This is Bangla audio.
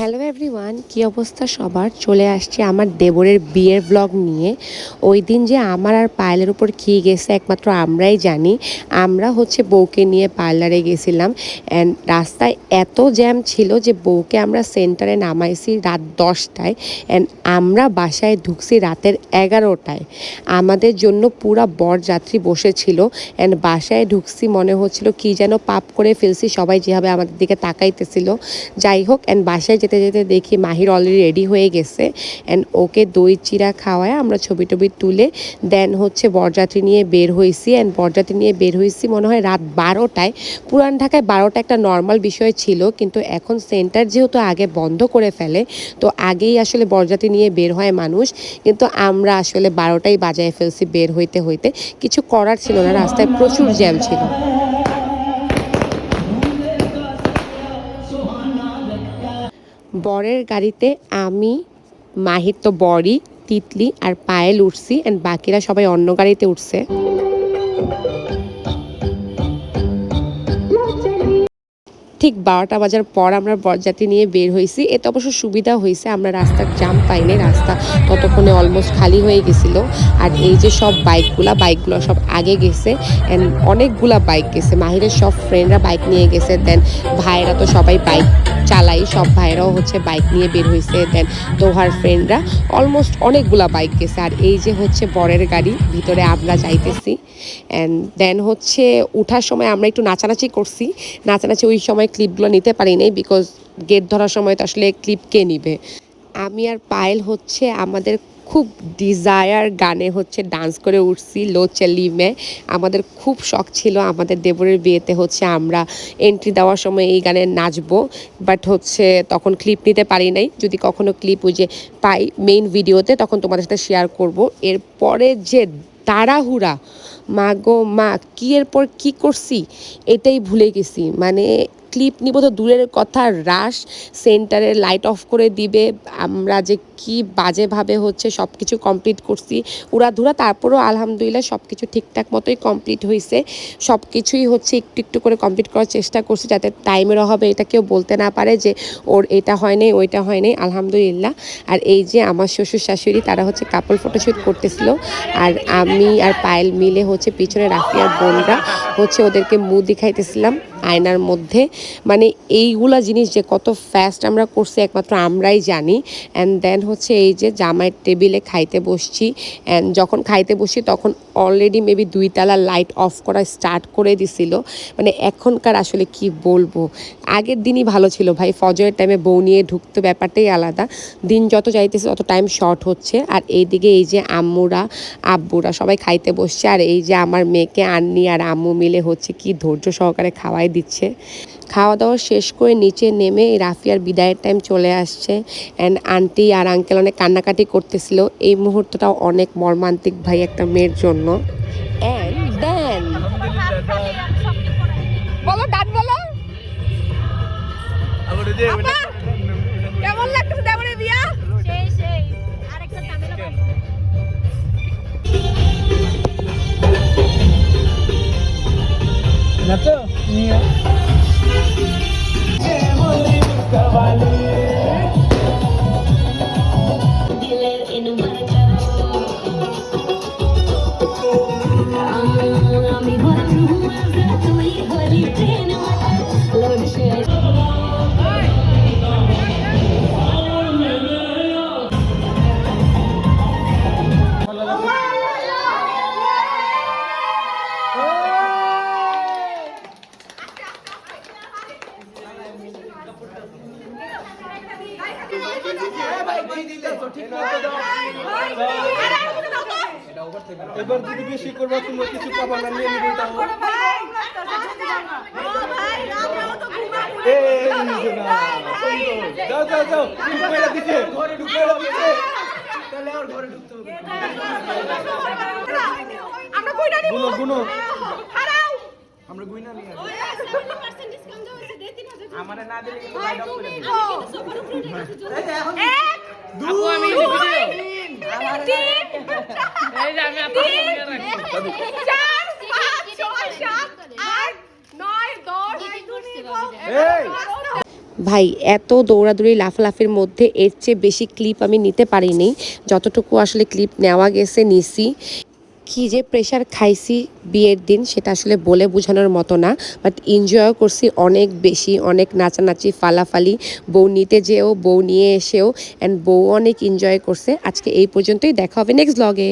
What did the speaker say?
হ্যালো এভরিওয়ান, কী অবস্থা সবার? চলে আসছি আমার দেবরের বিয়ের ব্লগ নিয়ে। ওই দিন যে আমার আর পায়েলের উপর কী গেছে একমাত্র আমরাই জানি। আমরা হচ্ছে বউকে নিয়ে পার্লারে গেছিলাম অ্যান্ড রাস্তায় এত জ্যাম ছিল যে বউকে আমরা সেন্টারে নামাইছি রাত 10টায় অ্যান্ড আমরা বাসায় ঢুকছি রাতের 11টায়। আমাদের জন্য পুরা বরযাত্রী বসেছিল অ্যান্ড বাসায় ঢুকছি মনে হচ্ছিল কি যেন পাপ করে ফেলছি, সবাই যেভাবে আমাদের দিকে তাকাইতেছিল। যাই হোক, অ্যান্ড বাসায় যেতে যেতে দেখি মাহির অলরেডি রেডি হয়ে গেছে অ্যান্ড ওকে দই চিরা খাওয়ায় আমরা ছবি টবি তুলে দেন হচ্ছে বরযাত্রী নিয়ে বের হয়েছি অ্যান্ড বরযাত্রী নিয়ে বের হয়েছি মনে হয় রাত 12টায়। পুরান ঢাকায় 12টা একটা নর্মাল বিষয় ছিল, কিন্তু এখন সেন্টার যেহেতু আগে বন্ধ করে ফেলে তো আগেই আসলে বরযাত্রী নিয়ে বের হয় মানুষ, কিন্তু আমরা আসলে 12টাই বাজায় ফেলছি বের হইতে হইতে। কিছু করার ছিল না, রাস্তায় প্রচুর জ্যাম ছিল। বরের গাড়িতে আমি, মাহির তো বরই, তিতলি আর পায়েল উঠছি অ্যান্ড বাকিরা সবাই অন্য গাড়িতে উঠছে। ঠিক 12টা বাজার পর আমরা বরযাত্রী নিয়ে বের হয়েছি। এতে অবশ্য সুবিধা হয়েছে, আমরা রাস্তার জাম পাইনি, রাস্তা ততক্ষণে অলমোস্ট খালি হয়ে গেছিলো। আর এই যে সব বাইকগুলো সব আগে গেছে অ্যান্ড অনেকগুলা বাইক গেছে, মাহিরের সব ফ্রেন্ডরা বাইক নিয়ে গেছে। দেন ভাইয়েরা তো সবাই বাইক চালাই, সব ভাইরাও হচ্ছে বাইক নিয়ে বের হয়েছে। দেন তোহার ফ্রেন্ডরা অলমোস্ট অনেকগুলা বাইক গেছে। আর এই যে হচ্ছে বরের গাড়ি, ভিতরে আমরা যাইতেছি অ্যান্ড দেন হচ্ছে উঠার সময় আমরা একটু নাচানাচি করছি। নাচানাচি ওই সময় ক্লিপগুলো নিতে পারি নাই, বিকজ গেট ধরার সময় তো আসলে ক্লিপ কে নিবে। আমি আর পায়েল হচ্ছে আমাদের খুব ডিজায়ার গানে হচ্ছে ডান্স করে উঠছি, লো চলি মে। আমাদের খুব শখ ছিল আমাদের দেবরের বিয়েতে হচ্ছে আমরা এন্ট্রি দেওয়ার সময় এই গানে নাচবো, বাট হচ্ছে তখন ক্লিপ নিতে পারি নাই। যদি কখনো ক্লিপ ওই যে পাই মেইন ভিডিওতে তখন তোমাদের সাথে শেয়ার করব। এরপরে যে তাড়াহুড়া, মা গো মা, কি এরপর কি করছি এটাই ভুলে গেছি। মানে ক্লিপ নিব তো দূরের কথা, রাশ সেন্টারে লাইট অফ করে দিবে। আমরা যে কি বাজেভাবে হচ্ছে সব কিছু কমপ্লিট করছি উড়াধুরা, তারপরেও আলহামদুলিল্লাহ সব কিছু ঠিকঠাক মতোই কমপ্লিট হয়েছে। সব কিছুই হচ্ছে একটু একটু করে কমপ্লিট করার চেষ্টা করছি যাতে টাইমের অভাবে এটা কেউ বলতে না পারে যে ওর এটা হয় নাই ওইটা হয় নাই, আলহামদুলিল্লাহ। আর এই যে আমার শ্বশুর শাশুড়ি তারা হচ্ছে কাপল ফটোশ্যুট করতেছিল আর আমি আর পায়েল মিলে হচ্ছে পিছনে রাফিয়ার বোনরা হচ্ছে ওদেরকে মুখ দেখাইতেছিলাম আয়নার মধ্যে। মানে এইগুলা জিনিস যে কত ফাস্ট আমরা করছি একমাত্র আমরাই জানি। অ্যান্ড দেন হচ্ছে এই যে জামাইয়ের টেবিলে খাইতে বসছি অ্যান্ড যখন খাইতে বসি তখন অলরেডি মেবি 2 তালা লাইট অফ করা স্টার্ট করে দিছিল। মানে এখনকার আসলে কি বলবো, আগের দিনই ভালো ছিল ভাই, ফজরের টাইমে বউ নিয়ে ঢুকতে ব্যাপারটাই আলাদা। দিন যত যাইতেছে তত টাইম শর্ট হচ্ছে। আর এইদিকে এই যে আম্মুরা আব্বুরা সবাই খাইতে বসছে আর এই যে আমার মেয়েকে আন্নি আর আম্মু মিলে হচ্ছে কি ধৈর্য সহকারে খাওয়াই দিচ্ছে। খাওয়া দাওয়া শেষ করে নিচে নেমে রাফিয়ার বিদায়ের টাইম চলে আসছে অ্যান্ড আন্টি আর আঙ্কেল অনেক কান্নাকাটি করতেছিল। এই মুহূর্তটাও অনেক মর্মান্তিক ভাই একটা মেয়ের জন্য। অ্যান্ড দেন বলো, ডান বলো, কেমন লাগতেছে দেবরের বিয়া? সেই সেই আরেকটা ঝামেলা নাচো নিয়ে এবার যদি বেশি করবা তুমি কিছু পাবা না, নিয়ে নিবে এটা। যাও যাও যাও, ঢুকবে দিতে ঘরে ঢুকবে তাহলে আর ঘরে ঢুকতে হবে। আমরা কইনা নিব, গুনো গুনো হারাও, আমরা কইনা নিয়ে 20% ডিসকাউন্ট দাও আছে, 3000 আমারে না দিলে কিন্তু লাইট অফ করে দিই। এই যে এখন 1 2 আমি ভিডিও এই যে আমি আপনাকে নিয়ে রাখছি 4 5 6 7 8 9 10 এই ভাই এত দৌড়াদৌড়ি লাফালাফির মধ্যে এর চেয়ে বেশি ক্লিপ আমি নিতে পারিনি, যতটুকু আসলে ক্লিপ নেওয়া গেছে নিছি। কী যে প্রেশার খাইছি বিয়ের দিন সেটা আসলে বলে বোঝানোর মতো না, বাট এনজয়ও করছি অনেক বেশি, অনেক নাচানাচি ফালাফালি, বউ নিতে যেও বউ নিয়ে এসেও, অ্যান্ড বউ অনেক এনজয় করছে। আজকে এই পর্যন্তই, দেখা হবে নেক্সট ব্লগে।